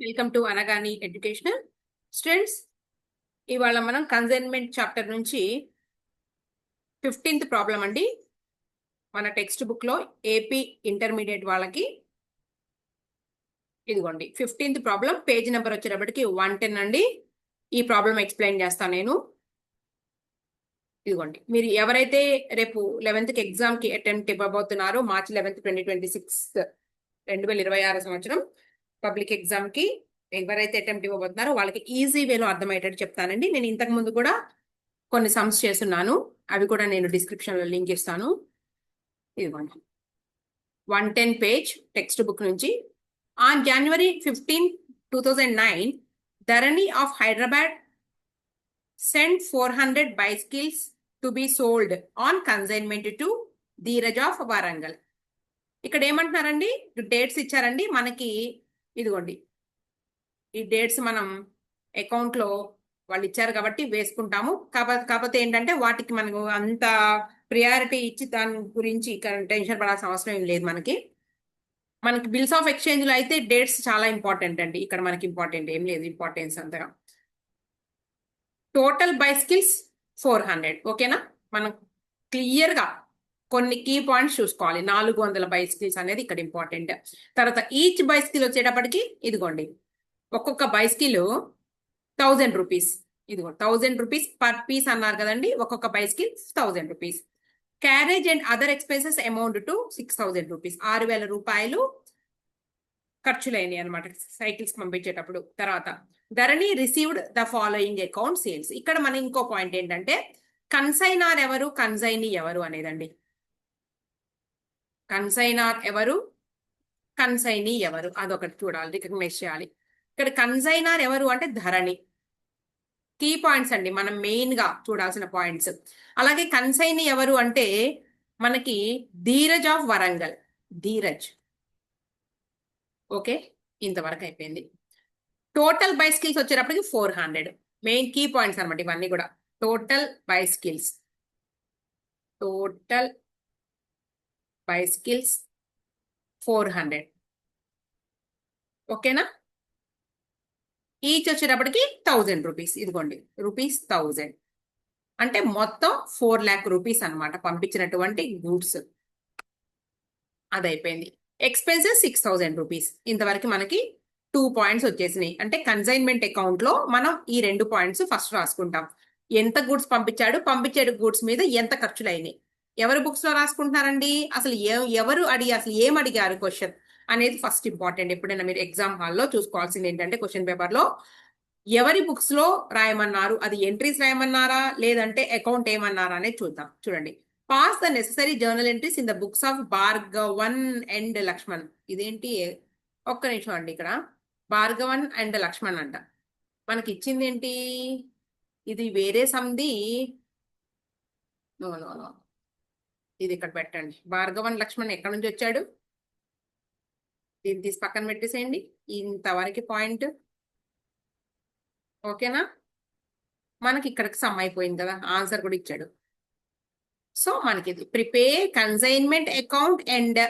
Welcome to Anagani educational students. ఇవాళ మనం consignment chapter నుంచి 15th ప్రాబ్లం అండి. మన టెక్స్ట్ బుక్ లో ఏపీ ఇంటర్మీడియట్ వాళ్ళకి ఇదిగోండి 15th ప్రాబ్లం. పేజ్ నెంబర్ వచ్చేటప్పటికి 110 అండి. ఈ ప్రాబ్లం ఎక్స్ప్లెయిన్ చేస్తాను నేను. ఇదిగోండి, మీరు ఎవరైతే రేపు 11th ఎగ్జామ్ కి అటెంప్ట్ ఇవ్వబోతున్నారో, March 11, 2026 2026 సంవత్సరం పబ్లిక్ ఎగ్జామ్ కి ఎవరైతే అటెంప్ట్ ఇవ్వబోతున్నారో వాళ్ళకి ఈజీ వేలో అర్థమయ్యేటట్టు చెప్తానండి. నేను ఇంతకు ముందు కూడా కొన్ని సమ్స్ చేస్తున్నాను, అవి కూడా నేను డిస్క్రిప్షన్ లో లింక్ ఇస్తాను. ఇదిగోండి 110 పేజ్ టెక్స్ట్ బుక్ నుంచి. On January 15, 2009, Dharani of Hyderabad sent 400 bicycles to be sold on consignment to Dheeraj of Warangal. ఇక్కడ ఏమంటున్నారండి, డేట్స్ ఇచ్చారండి మనకి. ఇదిగోండి ఈ డేట్స్ మనం అకౌంట్ లో వాళ్ళు ఇచ్చారు కాబట్టి వేసుకుంటాము. కాకపోతే ఏంటంటే వాటికి మనకు అంత ప్రియారిటీ ఇచ్చి దాని గురించి టెన్షన్ పడాల్సిన అవసరం ఏం లేదు. మనకి బిల్స్ ఆఫ్ ఎక్స్చేంజ్ లో అయితే డేట్స్ చాలా ఇంపార్టెంట్ అండి. ఇక్కడ మనకి ఇంపార్టెంట్ ఏం లేదు, ఇంపార్టెన్స్ అంతగా. Total bicycles 400. ఓకేనా, మనం క్లియర్ గా కొన్ని కీ పాయింట్స్ చూసుకోవాలి. 400 బైసికిల్స్ అనేది ఇక్కడ ఇంపార్టెంట్. తర్వాత ఈచ్ బైసికిల్ వచ్చేటప్పటికి ఇదిగోండి, ఒక్కొక్క బైసికిల్ 1000 రూపీస్. ఇదిగో 1000 రూపీస్ పర్ పీస్ అన్నారు కదండి. ఒక్కొక్క bicycle 1000 rupees. Carriage and other expenses amount to 6000 rupees. 6000 రూపాయలు ఖర్చులైనవి అనమాట సైకిల్స్ పంపించేటప్పుడు. తర్వాత Dharani received the following account sales. ఇక్కడ మన ఇంకో పాయింట్ ఏంటంటే కన్సైనార్ ఎవరు, కన్సైనీ ఎవరు అనేదండి. కన్సైనార్ ఎవరు, కన్సైనీ ఎవరు, అదొకటి చూడాలి, రికగ్నైజ్ చేయాలి. ఇక్కడ కన్సైనార్ ఎవరు అంటే ధరణి. కీ పాయింట్స్ అండి, మనం మెయిన్ గా చూడాల్సిన పాయింట్స్. అలాగే కన్సైనీ ఎవరు అంటే మనకి ధీరజ్ ఆఫ్ వరంగల్. ధీరజ్. ఓకే, ఇంతవరకు అయిపోయింది. టోటల్ బైసికిల్స్ వచ్చేటప్పటికి 400. మెయిన్ కీ పాయింట్స్ అనమాట ఇవన్నీ కూడా. Total bicycles 400. ఓకేనా. ఈచ్ వచ్చేటప్పటికి 1000 రూపీస్. ఇదిగోండి రూపీస్ 1000 అంటే మొత్తం 4 lakh రూపీస్ అనమాట పంపించినటువంటి గూడ్స్. అదైపోయింది. Expenses 6000 rupees. ఇంతవరకు మనకి 2 పాయింట్స్ వచ్చేసినాయి. అంటే కన్సైన్మెంట్ అకౌంట్ లో మనం ఈ 2 పాయింట్స్ ఫస్ట్ రాసుకుంటాం. ఎంత గూడ్స్ పంపించాడు, పంపించే గూడ్స్ మీద ఎంత ఖర్చులు అయినాయి. ఎవరి బుక్స్ లో రాసుకుంటున్నారండి, అసలు ఎవరు అసలు ఏం అడిగారు క్వశ్చన్ అనేది ఫస్ట్ ఇంపార్టెంట్. ఎప్పుడైనా మీరు ఎగ్జామ్ హాల్లో చూసుకోవాల్సింది ఏంటంటే క్వశ్చన్ పేపర్ లో ఎవరి బుక్స్ లో రాయమన్నారు, అది ఎంట్రీస్ రాయమన్నారా లేదంటే అకౌంట్ ఏమన్నారా అనేది చూద్దాం. చూడండి, pass the necessary journal entries in the books of Bhargavan and Lakshman. ఇదేంటి, ఒక్క నిమిషం అండి. ఇక్కడ భార్గవన్ అండ్ లక్ష్మణ్ అంట. మనకి ఇచ్చింది ఏంటి, ఇది వేరే సంధి. నో నో నో, ఇది ఇక్కడ పెట్టండి. భార్గవన్ లక్ష్మణ్ ఎక్కడి నుంచి వచ్చాడు, దీన్ని తీసి పక్కన పెట్టేసేయండి. ఇంతవరకు పాయింట్. ఓకేనా, మనకి ఇక్కడికి సమ్ అయిపోయింది కదా, ఆన్సర్ కూడా ఇచ్చాడు. సో మనకి prepare consignment account and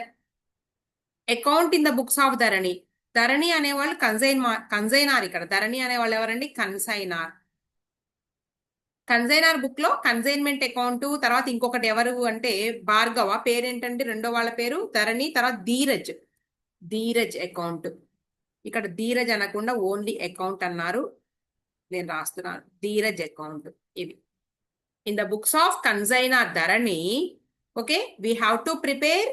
account in the books of Dharani. Dharani అనేవాళ్ళు కన్సైనార్. ఇక్కడ ధరణి అనేవాళ్ళు ఎవరండి, కన్సైనార్. కన్సైనార్ బుక్ లో కన్సైన్మెంట్ అకౌంట్. తర్వాత ఇంకొకటి ఎవరు అంటే భార్గవ పేరేంటంటే రెండో వాళ్ళ పేరు ధరణి. తర్వాత ధీరజ్ అకౌంట్. ఇక్కడ ధీరజ్ అనకుండా ఓన్లీ అకౌంట్ అన్నారు, నేను రాస్తున్నాను ధీరజ్ అకౌంట్. ఇవి in the books of consignor Dharani. Okay, we have to prepare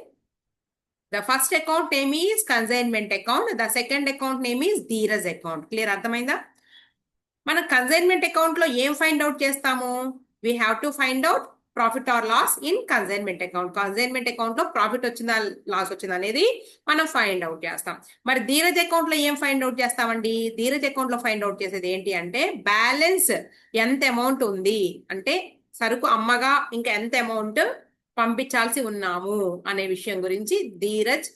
the first account name is consignment account, the second account name is Dheeraj account. Clear, అర్థమైందా? మనం కన్సైన్మెంట్ అకౌంట్ లో ఏం find out చేస్తాము, we have to find out profit or loss in consignment account. Consignment account లో profit వచ్చిందా loss వచ్చిందా అనేది మనం ఫైండ్ అవుట్ చేస్తాం. మరి ధీరజ్ అకౌంట్ లో ఏం ఫైండ్ అవుట్ చేస్తామండి, ధీరజ్ అకౌంట్ లో ఫైండ్ అవుట్ చేసేది ఏంటి అంటే బ్యాలెన్స్ ఎంత అమౌంట్ ఉంది, అంటే సరుకు అమ్మగా ఇంకా ఎంత అమౌంట్ పంపించాల్సి ఉన్నాము అనే విషయం గురించి ధీరజ్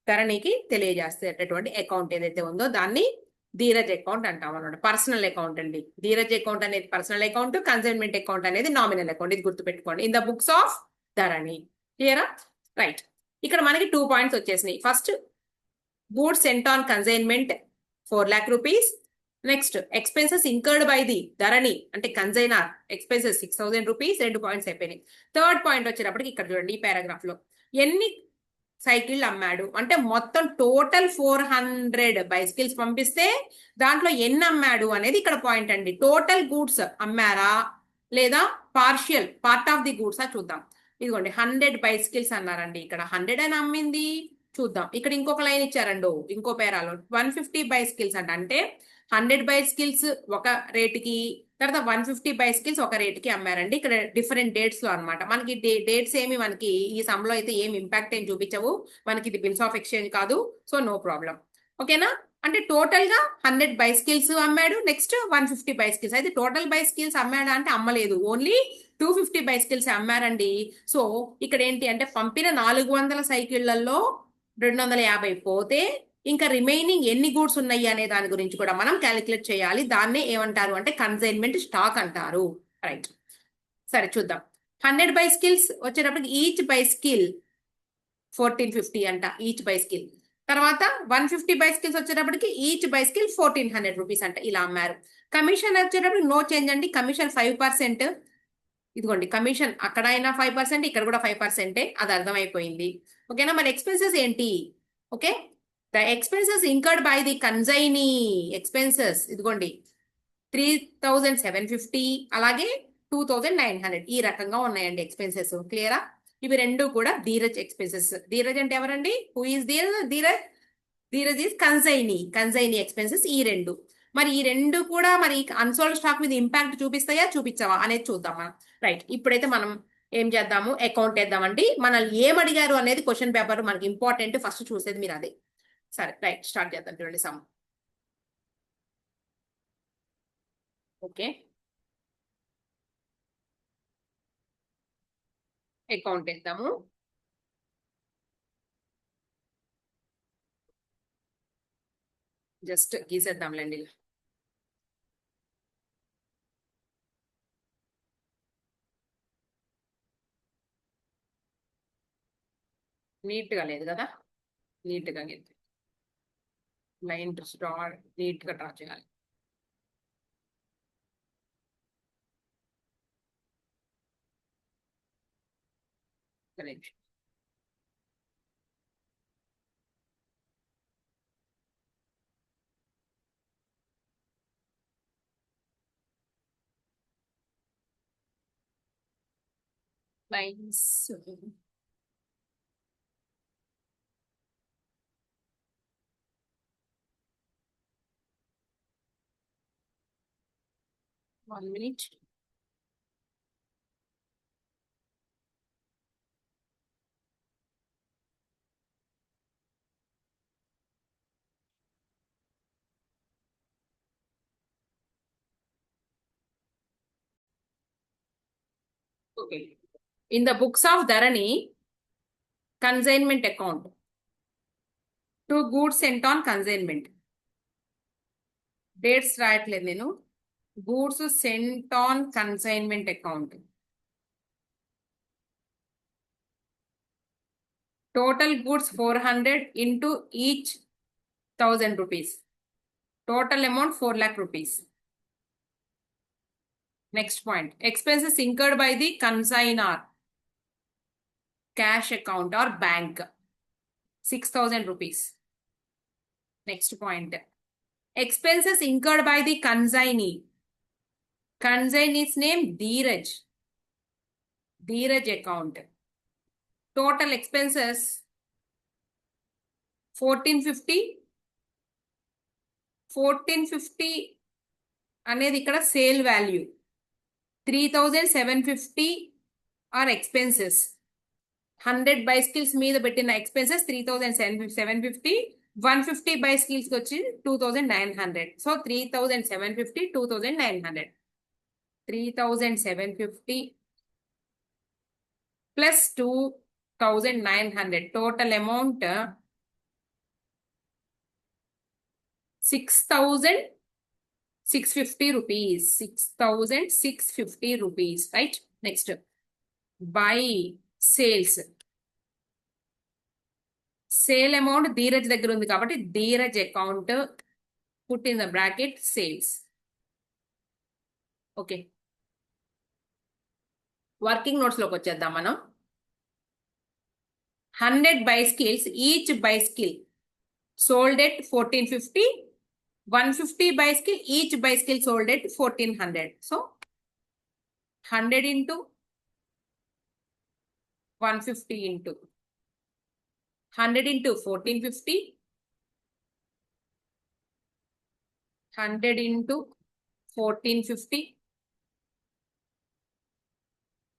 ధరణికి తెలియజేసేటటువంటి అకౌంట్ ఏదైతే ఉందో దాన్ని ధీరజ్ అకౌంట్ అంటాం అన్నమాట. పర్సనల్ అకౌంట్ అండి. ధీరజ్ అకౌంట్ అనేది పర్సనల్ అకౌంట్, కన్సైన్మెంట్ అకౌంట్ అనేది నామినల్ అకౌంట్. ఇది గుర్తుపెట్టుకోండి. In the books of Dharani. క్లియరా, రైట్. ఇక్కడ మనకి 2 పాయింట్స్ వచ్చేసినాయి. First, goods sent on consignment 4 lakh rupees. Next expenses incurred by the Dharani అంటే కన్సైనర్ ఎక్స్పెన్సెస్ 6,000 రూపీస్. 2 పాయింట్స్ అయిపోయినాయి. థర్డ్ పాయింట్ వచ్చేటప్పటికి ఇక్కడ చూడండి ఈ పారాగ్రాఫ్ లో ఎన్ని సైకిల్ అమ్మాడు అంటే మొత్తం టోటల్ 400 బైసికల్స్ పంపిస్తే దాంట్లో ఎన్ని అమ్మాడు అనేది ఇక్కడ పాయింట్ అండి. టోటల్ గూడ్స్ అమ్మారా లేదా పార్ట్ ఆఫ్ ది గూడ్స్ చూద్దాం. ఇదిగోండి 100 బైసికల్స్ అన్నారండి. ఇక్కడ 100 అని అమ్మింది చూద్దాం. ఇక్కడ ఇంకొక లైన్ ఇచ్చారండి ఇంకో పేరాలో 150 బైసికల్స్ అంటే 100 బైసికల్స్ ఒక రేటుకి తర్వాత 150 బైసికల్స్ ఒక రేటుకి అమ్మారండి. ఇక్కడ డిఫరెంట్ డేట్స్ లో అనమాట. మనకి డేట్స్ ఏమి మనకి ఈ సమ్ లో అయితే ఏమి ఇంపాక్ట్ ఏం చూపించవు. మనకి ఇది బిల్స్ ఆఫ్ ఎక్స్చేంజ్ కాదు. So no problem. ఓకేనా. అంటే టోటల్ గా 100 బైసికల్స్ అమ్మాడు. నెక్స్ట్ 150 బైసికల్స్ అయితే టోటల్ బైసికల్స్ అమ్మాడా అంటే అమ్మలేదు. ఓన్లీ 250 బైసికల్స్ అమ్మారండి. సో ఇక్కడ ఏంటి అంటే పంపిన 400 సైకిళ్లలో 250 పోతే ఇంకా రిమైనింగ్ ఎన్ని గూడ్స్ ఉన్నాయి అనే దాని గురించి కూడా మనం క్యాలిక్యులేట్ చేయాలి. దాన్నే ఏమంటారు అంటే కన్సైన్మెంట్ స్టాక్ అంటారు. రైట్. సరే చూద్దాం. 100 బైసికల్స్ వచ్చేటప్పటికి ఈచ్ బైసికల్ 1450 అంట ఈచ్ బైసికల్. తర్వాత 150 బైసికల్స్ వచ్చేటప్పటికి ఈచ్ బైసికల్ 1400 రూపీస్ అంట ఇలా అమ్మారు. కమిషన్ వచ్చేటప్పటికి నో చేంజ్ అండి. కమిషన్ 5%. ఇదిగోండి కమిషన్ అక్కడ అయినా 5%, ఇక్కడ కూడా 5%. అది అర్థమైపోయింది. ఓకేనా. మరి ఎక్స్పెన్సెస్ ఏంటి? Okay, the expenses incurred by the consignee expenses ఇదిగోండి 3,750 అలాగే 2,900 ఈ రకంగా ఉన్నాయండి ఎక్స్పెన్సెస్. క్లియరా. ఇవి రెండు కూడా ధీరజ్ ఎక్స్పెన్సెస్. ధీరజ్ అంటే ఎవరండి? Who is Dheeraj? Dheeraj is consignee expenses. ఈ రెండు మరి ఈ రెండు కూడా మరి అన్సోల్డ్ స్టాక్ మీద ఇంపాక్ట్ చూపిస్తాయా చూపించవా అనేది చూద్దాం మనం. రైట్. ఇప్పుడైతే మనం ఏం చేద్దాము, అకౌంట్ వేద్దామండి. మనల్ని ఏం అడిగారు అనేది క్వశ్చన్ పేపర్ మనకి ఇంపార్టెంట్. ఫస్ట్ చూసేది మీరు అదే. సరే రైట్ స్టార్ట్ చేద్దాం. చూడండి సమ్. ఓకే, అకౌంట్ వేద్దాము. జస్ట్ గీసేద్దాంలేండి. నీట్ గా లేదు కదా. నీట్ గా లేదు. లైన్ డ్రా నీట్ గా డ్రా చేయాలి. Correct. Lines 1 minute. Okay. In the books of Dharani, consignment account, 2 goods sent on consignment. Dates రాయట్లేదు నేను. Goods sent on consignment account. Total goods 400 into each 1,000 rupees. Total amount 4 lakh rupees. Next point. Expenses incurred by the consignor, cash account or bank, 6,000 rupees. Next point. Expenses incurred by the consignee. Consignee's name Dheeraj. Dheeraj account. Total expenses 1450. 1450 అనేది ఇక్కడ sale value. 3,750 or expenses. 100 bicycles మీద పెట్టిన expenses 3,750. 150 bicycles వచ్చి 2,900. So 3,750 2,900. 3,750 plus 2,900 total amount 6,650 rupees. 6,650 rupees. Right. Next, by sales. Sale amount Dheeraj దగ్గర ఉంది కాబట్టి Dheeraj account put in the bracket sales. Okay, working notes లోకి వచ్చేద్దాం మనం. 100 bicycles, each bicycle sold at 1450. 150 bicycle, each bicycle sold at 1400. So 100 into 150 into 100 into 1450, 100 into 1450.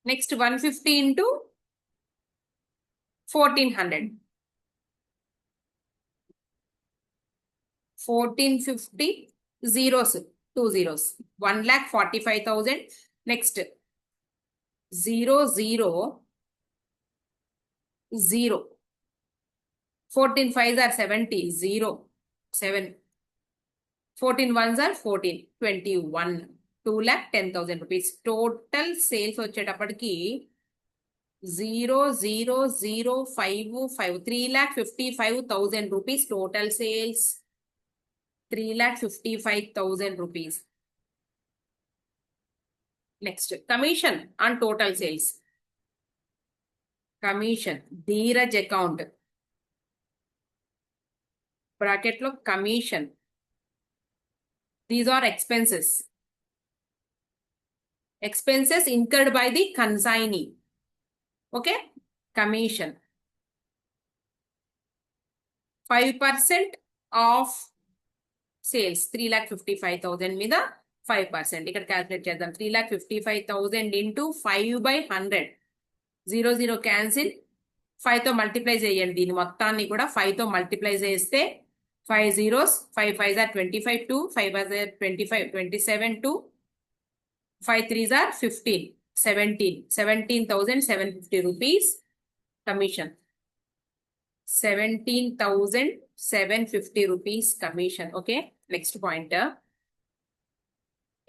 Next 150 into 1400. 1450 zeros, 2 zeros. 1,45,000. Next 0 0 0. 14 5s are 70. 0 7. 14 1s are 14. 21. 2,10,000 rupees. Total sales వచ్చేటప్పటికి 0,0,0,5,5. 3,55,000 rupees total sales. 3,55,000 rupees. Next, commission on total sales. Commission, Dheeraj account. Bracket lo commission. These are expenses. Expenses incurred by the consignee. Okay, commission. 5% of sales. 3,55,000 మీద 5%. ఇక్కడ calculate చేద్దాం. 3,55,000 into 5/100. 0 0 cancel. 5 తో multiply చేయండి. దీని మొత్తాన్ని కూడా 5 తో multiply చేస్తే 5 zeros, 5 5s are 25, 2, 5 are 25, 27, 2, 5 3s are 15, 17. 17,750 rupees commission. 17,750 rupees commission. Okay, next point.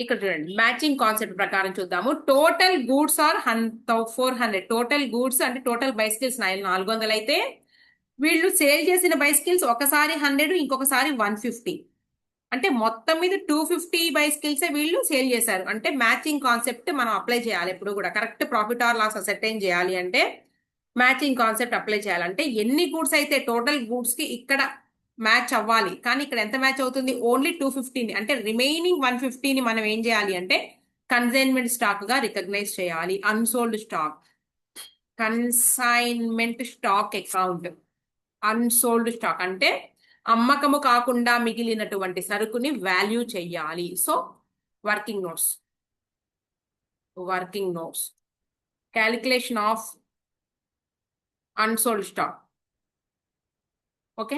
ఇక్కడ చూడండి, మ్యాచింగ్ కాన్సెప్ట్ ప్రకారం చూద్దాము. Total goods are 400. Total goods అంటే టోటల్ బైసికల్స్ 400 అయితే వీళ్ళు సేల్ చేసిన బైసికల్స్ ఒకసారి 100, ఇంకొకసారి 150. అంటే మొత్తం మీద 250 బైసికల్స్ వీళ్ళు సేల్ చేశారు. అంటే మ్యాచింగ్ కాన్సెప్ట్ మనం అప్లై చేయాలి. ఎప్పుడు కూడా correct profit or loss ascertain చేయాలి అంటే మ్యాచింగ్ కాన్సెప్ట్ అప్లై చేయాలంటే ఎన్ని గూడ్స్ అయితే టోటల్ గూడ్స్ కి ఇక్కడ మ్యాచ్ అవ్వాలి. కానీ ఇక్కడ ఎంత మ్యాచ్ అవుతుంది? ఓన్లీ 250ని. అంటే రిమైనింగ్ 150ని మనం ఏం చేయాలి అంటే కన్సైన్మెంట్ స్టాక్ గా రికగ్నైజ్ చేయాలి. Unsold stock, consignment stock account. Unsold stock అంటే అమ్మకము కాకుండా మిగిలినటువంటి సరుకుని వాల్యూ చెయ్యాలి. So working notes, working notes, calculation of unsold stock. Okay,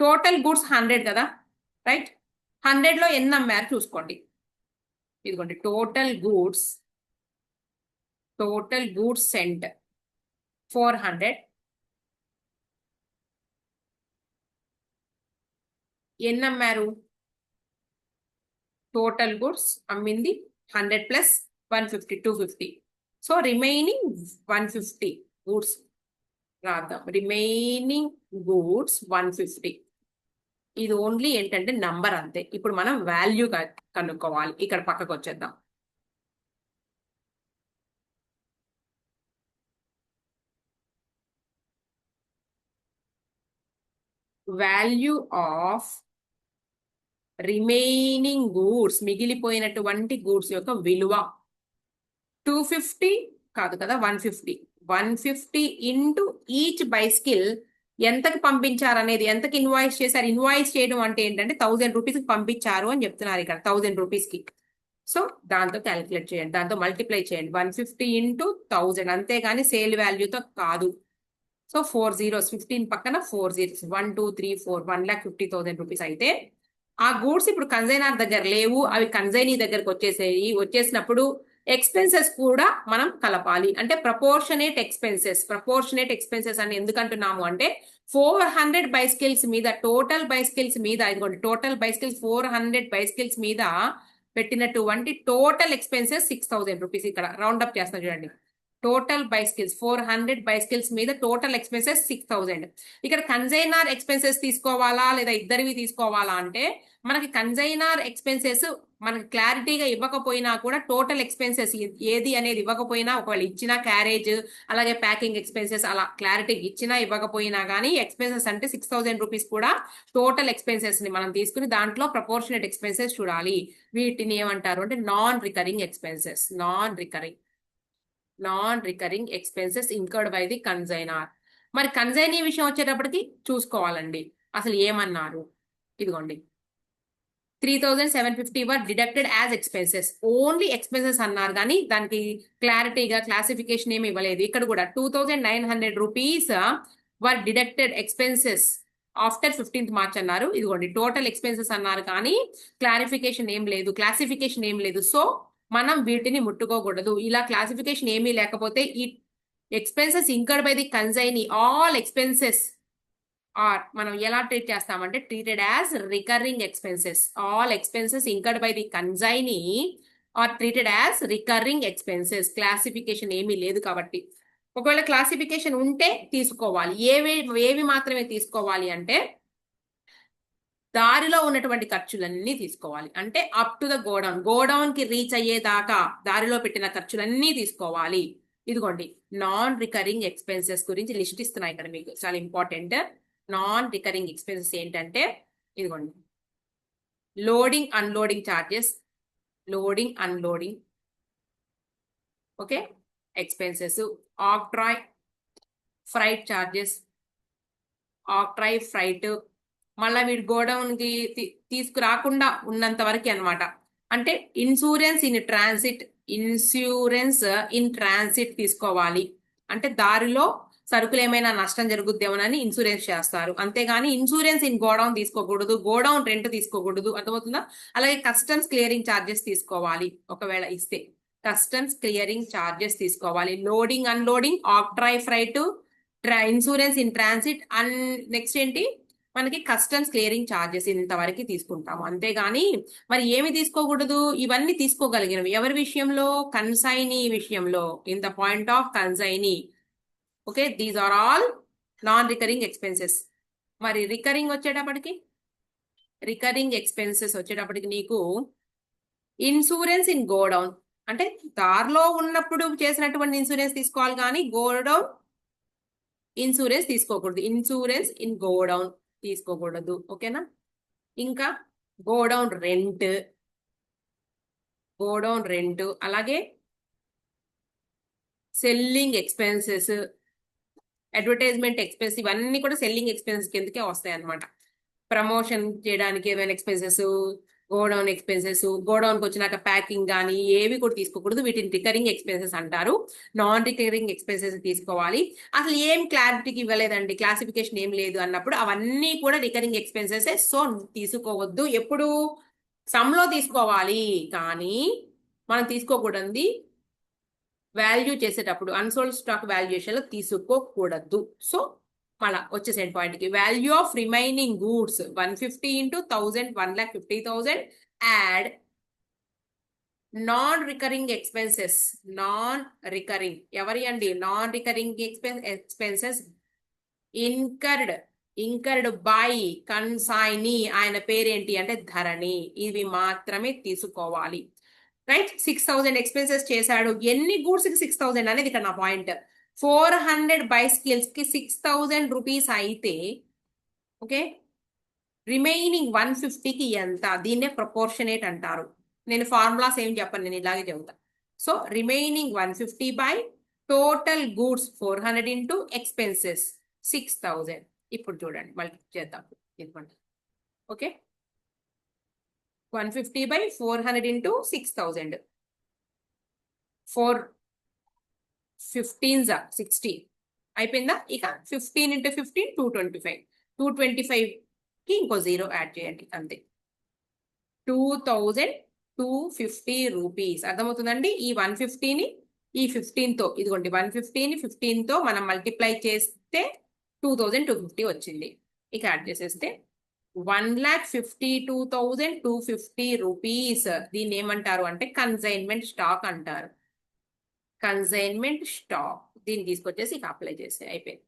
total goods 100 కదా, రైట్? 100 లో ఎన్ని అమ్మారు చూసుకోండి. ఇదిగోండి టోటల్ గూడ్స్ సెంట్ 400. ఎన్ని అమ్మారు? టోటల్ గూడ్స్ అమ్మింది 100 ప్లస్ 150, 250. సో రిమైనింగ్ 150 గూడ్స్ రాద్దాం. Remaining goods 150. ఇది ఓన్లీ ఏంటంటే నంబర్ అంతే. ఇప్పుడు మనం వాల్యూ కనుక్కోవాలి. ఇక్కడ పక్కకు వచ్చేద్దాం. వాల్యూ ఆఫ్ రిమైనింగ్ గూడ్స్, మిగిలిపోయినటువంటి గూడ్స్ యొక్క విలువ 250 కాదు కదా, 150. 150 ఇంటూ ఈచ్ బైసికిల్ ఎంతకి పంపించారు అనేది, ఎంతకి ఇన్వాయిస్ చేశారు. ఇన్వాయిస్ చేయడం అంటే ఏంటంటే 1000 రూపీస్కి పంపించారు అని చెప్తున్నారు ఇక్కడ, 1000 రూపీస్కి. సో దాంతో క్యాలిక్యులేట్ చేయండి, దాంతో మల్టిప్లై చేయండి. 150 ఇంటూ 1000, అంతేగాని సేల్ వాల్యూతో కాదు. సో 4 zeros, 15 పక్కన 4 zeros, 1 2 3 4, 1,50,000 రూపీస్ అయితే ఆ గూడ్స్ ఇప్పుడు కన్సైనర్ దగ్గర లేవు, అవి కన్సైనీ దగ్గరకు వచ్చేసేయి. వచ్చేసినప్పుడు ఎక్స్పెన్సెస్ కూడా మనం కలపాలి. అంటే ప్రపోర్షనేట్ ఎక్స్పెన్సెస్ అని ఎందుకంటున్నాము అంటే 400 బైసికిల్స్ మీద, టోటల్ బైసికిల్స్ మీద, ఇదిగోండి టోటల్ బైసికిల్స్ 400 బైసికిల్స్ మీద పెట్టినటువంటి టోటల్ ఎక్స్పెన్సెస్ 6,000 రూపీస్. ఇక్కడ రౌండ్ అప్ చేస్తున్నా చూడండి, టోటల్ బైస్కిల్స్ 400 బైస్కిల్స్ మీద టోటల్ ఎక్స్పెన్సెస్ 6000. ఇక్కడ కన్సైనర్ ఎక్స్పెన్సెస్ తీసుకోవాలా లేదా ఇద్దరివి తీసుకోవాలా అంటే మనకి కన్సైనర్ ఎక్స్పెన్సెస్ మనకి క్లారిటీగా ఇవ్వకపోయినా కూడా టోటల్ ఎక్స్పెన్సెస్ ఏది అనేది ఇవ్వకపోయినా, ఒకవేళ ఇచ్చినా క్యారేజ్ అలాగే ప్యాకింగ్ ఎక్స్పెన్సెస్ అలా క్లారిటీ ఇచ్చినా ఇవ్వకపోయినా కానీ ఎక్స్పెన్సెస్ అంటే 6000 రూపీస్ కూడా టోటల్ ఎక్స్పెన్సెస్ ని మనం తీసుకుని దాంట్లో ప్రపోర్షనేట్ ఎక్స్పెన్సెస్ చూడాలి. వీటిని ఏమంటారు అంటే non recurring expenses. Non recurring expenses incurred by the consignor. మరి కన్సైనీ విషయం వచ్చేటప్పటికి చూసుకోవాలండి అసలు ఏమన్నారు. ఇదిగోండి 3750 were deducted as expenses. Only expenses అన్నారు కానీ దానికి క్లారిటీగా క్లాసిఫికేషన్ ఏమి ఇవ్వలేదు. ఇక్కడ కూడా 2900 rupees were deducted expenses after 15th March అన్నారు. ఇదిగోండి టోటల్ ఎక్స్పెన్సెస్ అన్నారు కానీ క్లారిఫికేషన్ ఏం లేదు, క్లాసిఫికేషన్ ఏం లేదు. సో మనం వీటిని ముట్టుకోకూడదు. ఇలా క్లాసిఫికేషన్ ఏమీ లేకపోతే ఈ expenses incurred by the consignee all expenses are మనం ఎలా ట్రీట్ చేస్తామంటే treated as recurring expenses. All expenses incurred by the consignee are treated as recurring expenses. Classification ఏమీ లేదు కాబట్టి. ఒకవేళ క్లాసిఫికేషన్ ఉంటే తీసుకోవాలి. ఏవి మాత్రమే తీసుకోవాలి అంటే దారిలో ఉన్నటువంటి ఖర్చులన్నీ తీసుకోవాలి. అంటే అప్ టు ద గోడౌన్ కి రీచ్ అయ్యేదాకా దారిలో పెట్టిన ఖర్చులన్నీ తీసుకోవాలి. ఇదిగోండి నాన్ రికరింగ్ ఎక్స్పెన్సెస్ గురించి లిస్ట్ ఇస్తున్నా ఇక్కడ మీకు, చాలా ఇంపార్టెంట్. నాన్ రికరింగ్ ఎక్స్పెన్సెస్ ఏంటంటే ఇదిగోండి loading unloading charges, loading unloading okay expenses, octroi freight charges, octroi freight, మళ్ళీ వీడు గోడౌన్ కి తీసుకురాకుండా ఉన్నంత వరకు అనమాట. అంటే ఇన్సూరెన్స్ ఇన్ ట్రాన్సిట్ తీసుకోవాలి. అంటే దారిలో సరుకులు ఏమైనా నష్టం జరుగుద్దేమోనని ఇన్సూరెన్స్ చేస్తారు. అంతేగాని ఇన్సూరెన్స్ ఇన్ గోడౌన్ తీసుకోకూడదు, గోడౌన్ రెంట్ తీసుకోకూడదు. అర్థమవుతుందా? అలాగే కస్టమ్స్ క్లియరింగ్ చార్జెస్ తీసుకోవాలి. ఒకవేళ ఇస్తే కస్టమ్స్ క్లియరింగ్ చార్జెస్ తీసుకోవాలి. Loading unloading, octroi freight, insurance in transit and next ఏంటి మనకి కస్టమ్స్ క్లియరింగ్ చార్జెస్ ఇంతవరకు తీసుకుంటాము. అంతేగాని మరి ఏమి తీసుకోకూడదు? ఇవన్నీ తీసుకోగలిగినవి ఎవరి విషయంలో? కన్సైనీ విషయంలో. In the point of consignee okay these are all non recurring expenses. మరి రికరింగ్ ఎక్స్పెన్సెస్ వచ్చేటప్పటికి నీకు ఇన్సూరెన్స్ ఇన్ గోడౌన్ అంటే దారిలో ఉన్నప్పుడు చేసినటువంటి ఇన్సూరెన్స్ తీసుకోవాలి కానీ గోడౌన్ ఇన్సూరెన్స్ తీసుకోకూడదు. ఇన్సూరెన్స్ ఇన్ గోడౌన్ తీసుకోకూడదు. ఓకేనా? ఇంకా గోడౌన్ రెంట్, అలాగే సెల్లింగ్ ఎక్స్పెన్సెస్, అడ్వర్టైజ్మెంట్ ఎక్స్పెన్స్, ఇవన్నీ కూడా సెల్లింగ్ ఎక్స్పెన్సెస్ కిందకే వస్తాయి అనమాట. ప్రమోషన్ చేయడానికి ఏమైనా ఎక్స్పెన్సెస్, గోడౌన్ ఎక్స్పెన్సెస్, గోడౌన్కి వచ్చినాక ప్యాకింగ్ కానీ ఏవి కూడా తీసుకోకూడదు. వీటిని రికరింగ్ ఎక్స్పెన్సెస్ అంటారు. నాన్ రికరింగ్ ఎక్స్పెన్సెస్ తీసుకోవాలి. అసలు ఏం క్లారిటీకి ఇవ్వలేదండి, క్లాసిఫికేషన్ ఏం లేదు అన్నప్పుడు అవన్నీ కూడా రికరింగ్ ఎక్స్పెన్సెస్. సో తీసుకోవద్దు. ఎప్పుడు సమ్లో తీసుకోవాలి కానీ మనం తీసుకోకూడదు వాల్యూ చేసేటప్పుడు అన్సోల్డ్ స్టాక్ వాల్యుయేషన్ లో తీసుకోకూడదు. సో మళ్ళా వచ్చేసేంటి పాయింట్కి. Value of remaining goods 150 into 1000 1,50,000 add non recurring expenses. ఎవరి అండి? Non recurring expenses incurred by consignee. ఆయన పేరేంటి అంటే ధరణి. ఇవి మాత్రమే తీసుకోవాలి. రైట్? 6000 ఎక్స్పెన్సెస్ చేశాడు. ఎన్ని గూడ్స్ కి 6000 అనేది ఇక్కడ నా పాయింట్. 400 బైస్కిల్స్ కి 6000 రూపీస్ అయితే ఓకే రిమైనింగ్ 150కి ఎంత? దీన్నే ప్రపోర్షనేట్ అంటారు. నేను ఫార్ములాస్ ఏం చెప్పను, నేను ఇలాగే చెబుతా. So remaining 150 by total goods 400 into expenses 6000. ఇప్పుడు చూడండి మళ్ళీ చేద్దాం. Okay 150 by 400 into 6000. 4 15s 60 అయిపోయిందా? ఇక 15 into 15 225. 225 కి ఇంకో 0 యాడ్ చేయండి అంతే. 2250 రూపీస్. అర్థమవుతుందండి? ఈ 150ని ఈ 15తో ఇదిగోండి 150ని 15తో మనం మల్టిప్లై చేస్తే 2250 వచ్చింది. ఇక యాడ్ చేసేస్తే 1,52,250 రూపీస్. దీన్ని ఏమంటారు అంటే కన్సైన్మెంట్ స్టాక్ అంటారు. కన్సైన్మెంట్ స్టాక్ దీన్ని తీసుకొచ్చేసి ఇక అప్లై చేస్తే అయిపోయింది.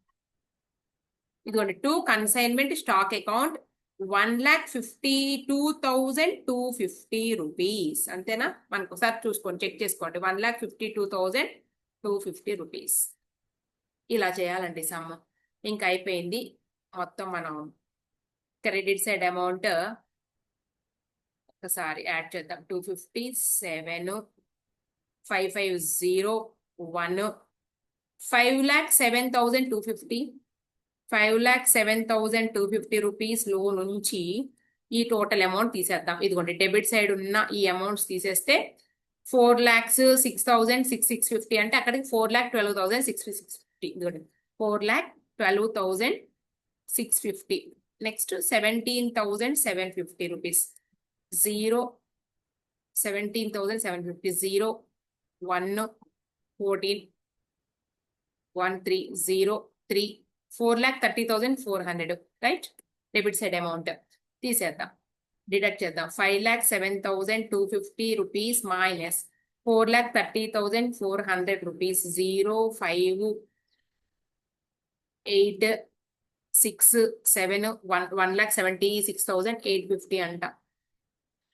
ఇదిగోండి to consignment stock account 1,52,250 rupees. అంతేనా? మనకు ఒకసారి చూసుకోండి, చెక్ చేసుకోండి. 1,52,250 రూపీస్. ఇలా చేయాలండి సమ్. ఇంకా అయిపోయింది. మొత్తం మనం క్రెడిట్ సైడ్ అమౌంట్ ఒకసారి యాడ్ చేద్దాం. 257 550 5,07,250 5,07,250 రూపీస్ లో నుంచి ఈ టోటల్ అమౌంట్ తీసేద్దాం. ఇదిగోండి డెబిట్ సైడ్ ఉన్న ఈ అమౌంట్స్ తీసేస్తే 4,06,650 అంటే అక్కడికి 4,12,650. ఇదిగోండి 4,12,650. Next 17,750 rupees. 17,750 0 1 14 1 3 0 3 4,30,400 right. Debit side amount తీసేద్దాం, డిడక్ట్ చేద్దాం. 5,07,250 రూపీస్ మైనస్ 4,30,400 రూపీస్. 0 5 8 6 7 1,76,850 అంట.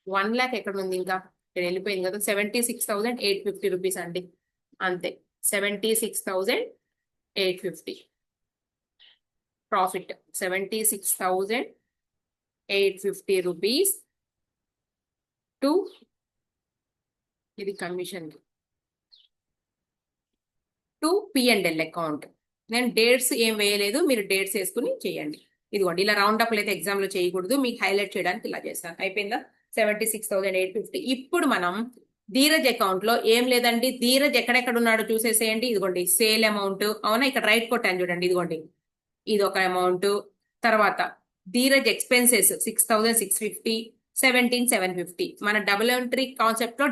1 lakh ఎక్కడ ఉంది? ఇంకా ఇక్కడ వెళ్ళిపోయింది కదా. 76,850 రూపీస్ అండి, అంతే. 76,850 ప్రాఫిట్. 76,850 రూపీస్ టు ఇది కమిషన్ టు P&L అకౌంట్. నేను డేట్స్ ఏం వేయలేదు, మీరు డేట్స్ వేసుకుని చేయండి. ఇదిగోండి ఇలా రౌండ్ అప్ అయితే ఎగ్జామ్ లో చేయకూడదు, మీకు హైలైట్ చేయడానికి ఇలా చేస్తాను. అయిపోయిందా? 76,850. ఇప్పుడు మనం ధీరజ్ అకౌంట్ లో ఏం లేదండి. ధీరజ్ ఎక్కడెక్కడ ఉన్నాడో చూసేసేయండి. ఇదిగోండి సేల్ అమౌంట్, అవునా? ఇక్కడ రైట్ కొట్టాను చూడండి. ఇదిగోండి ఇది ఒక అమౌంట్. తర్వాత ధీరజ్ ఎక్స్పెన్సెస్ 6,650 17,750. మన డబుల్ ఎంట్రీ కాన్సెప్ట్ లో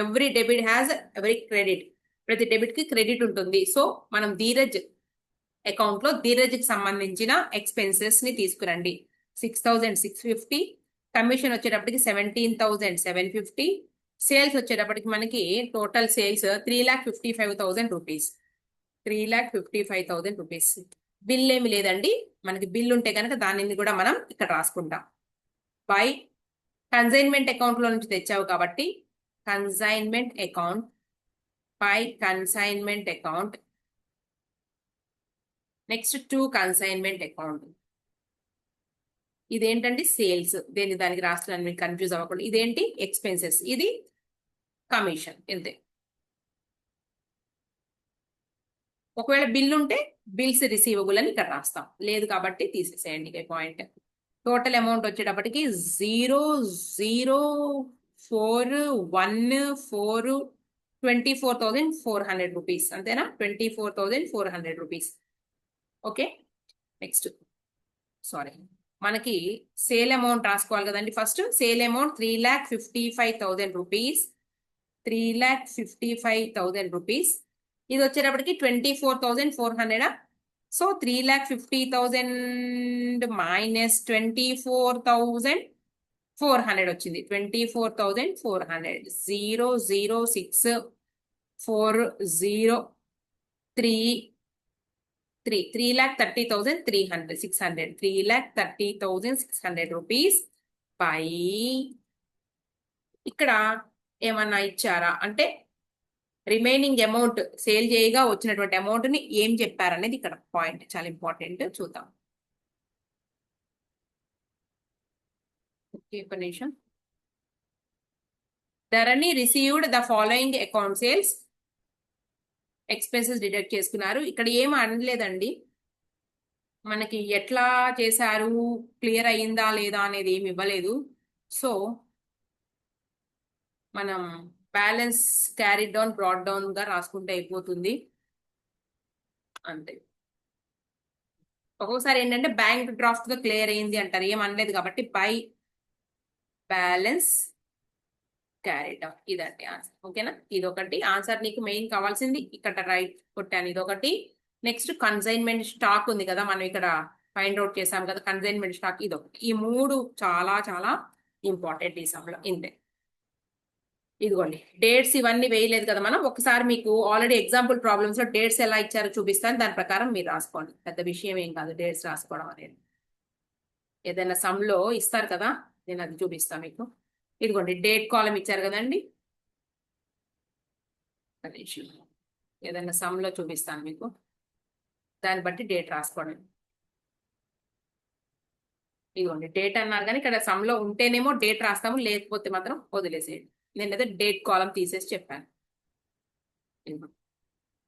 every debit has every credit, ప్రతి డెబిట్ కి క్రెడిట్ ఉంటుంది. సో మనం ధీరజ్ అకౌంట్ లో ధీరజ్ కి సంబంధించిన ఎక్స్పెన్సెస్ ని తీసుకురండి. 6,650. కమిషన్ వచ్చేటప్పటికి 17,750. సేల్స్ వచ్చేటప్పటికి మనకి total sales 3,55,000 rupees. 3,55,000 rupees. Bill ఏమి లేదండి, మనకి బిల్ ఉంటే కనుక దానిని కూడా మనం ఇక్కడ రాసుకుంటాం. బై కన్సైన్మెంట్ అకౌంట్ లో నుంచి తెచ్చావు కాబట్టి consignment account by consignment account. Next to consignment account. ఇదేంటండి? సేల్స్. దేని దానికి రాస్తున్నాను, మీకు కన్ఫ్యూజ్ అవ్వకుండా. ఇదేంటి? ఎక్స్పెన్సెస్. ఇది కమిషన్. ఇంతే. ఒకవేళ బిల్ ఉంటే బిల్స్ రిసీవబుల్ అని ఇక్కడ రాస్తాం, లేదు కాబట్టి తీసేసేయండి పాయింట్. టోటల్ అమౌంట్ వచ్చేటప్పటికి 0,0,4,1,4 24,400 రూపీస్. అంతేనా? 24,400 రూపీస్. ఓకే. నెక్స్ట్ సారీ, మనకి సేల్ అమౌంట్ రాసుకోవాలి కదండి. First sale amount 3,55,000 rupees. 3,55,000 rupees. ఇది వచ్చేటప్పటికి 24,400. సో 3,50,000 మైనస్ 24,400 వచ్చింది. 24,400. 0 0 6 4 0 3 3,30,300 600. 3,30,600 రూపీస్ పై ఇక్కడ ఏమన్నా ఇచ్చారా అంటే రిమైనింగ్ అమౌంట్ సేల్ చేయగా వచ్చినటువంటి అమౌంట్ ని ఏం చెప్పారనేది ఇక్కడ పాయింట్ చాలా ఇంపార్టెంట్. చూద్దాం. ఒక నిమిషం. Dharani received the following account sales expenses deduct చేసుకున్నారు. ఇక్కడ ఏం అనలేదండి, మనకి ఎట్లా చేశారు, క్లియర్ అయ్యిందా లేదా అనేది ఏమి ఇవ్వలేదు. సో మనం balance carry down broad down గా రాసుకుంటే అయిపోతుంది, అంతే. ఒక్కొక్కసారి ఏంటంటే బ్యాంక్ డ్రాఫ్ట్ గా క్లియర్ అయ్యింది అంటారు, ఏం అనలేదు కాబట్టి బై బ్యాలెన్స్ క్యారీ డౌన్. ఇదండి ఆన్సర్. ఓకేనా? ఇదొకటి ఆన్సర్. నీకు మెయిన్ కావాల్సింది ఇక్కడ రైట్ కొట్టాను, ఇదొకటి. నెక్స్ట్ కన్సైన్మెంట్ స్టాక్ ఉంది కదా, మనం ఇక్కడ ఫైండ్ అవుట్ చేసాం కదా కన్సైన్మెంట్ స్టాక్, ఇదొకటి. ఈ మూడు చాలా చాలా ఇంపార్టెంట్ ఈ సమ్లో. ఇంతే. ఇదిగోండి డేట్స్ ఇవన్నీ వేయలేదు కదా మనం. ఒకసారి మీకు ఆల్రెడీ ఎగ్జాంపుల్ ప్రాబ్లమ్స్ లో డేట్స్ ఎలా ఇచ్చారో చూపిస్తాను, దాని ప్రకారం మీరు రాసుకోండి. పెద్ద విషయం ఏం కాదు డేట్స్ రాసుకోవడం అనేది. ఏదైనా సమ్ లో ఇస్తారు కదా, నేను అది చూపిస్తాను మీకు. ఇదిగోండి డేట్ కాలం ఇచ్చారు కదండి, అది ఏదైనా సమ్ లో చూపిస్తాను మీకు, దాన్ని బట్టి డేట్ రాసుకోండి. ఇదిగోండి డేట్ అన్నారు కానీ ఇక్కడ సమ్ లో ఉంటేనేమో డేట్ రాస్తాము, లేకపోతే మాత్రం వదిలేసేయండి. నేనైతే డేట్ కాలం తీసేసి చెప్పాను. ఇదిగో.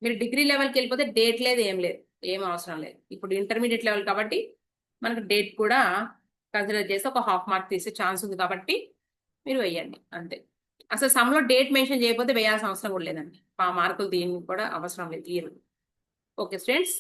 మీరు డిగ్రీ లెవెల్కి వెళ్ళిపోతే డేట్ లేదు, ఏం లేదు, ఏం అవసరం లేదు. ఇప్పుడు ఇంటర్మీడియట్ లెవెల్ కాబట్టి మనకు డేట్ కూడా కన్సిడర్ చేసి ఒక హాఫ్ మార్క్ తీసే ఛాన్స్ ఉంది కాబట్టి మీరు వేయండి అంతే. అసలు సమ్లో డేట్ మెన్షన్ చేయకపోతే వేయాల్సిన అవసరం కూడా లేదండి. ఆ మార్కులు దీనికి కూడా అవసరం లేదు, తీరు. Okay friends.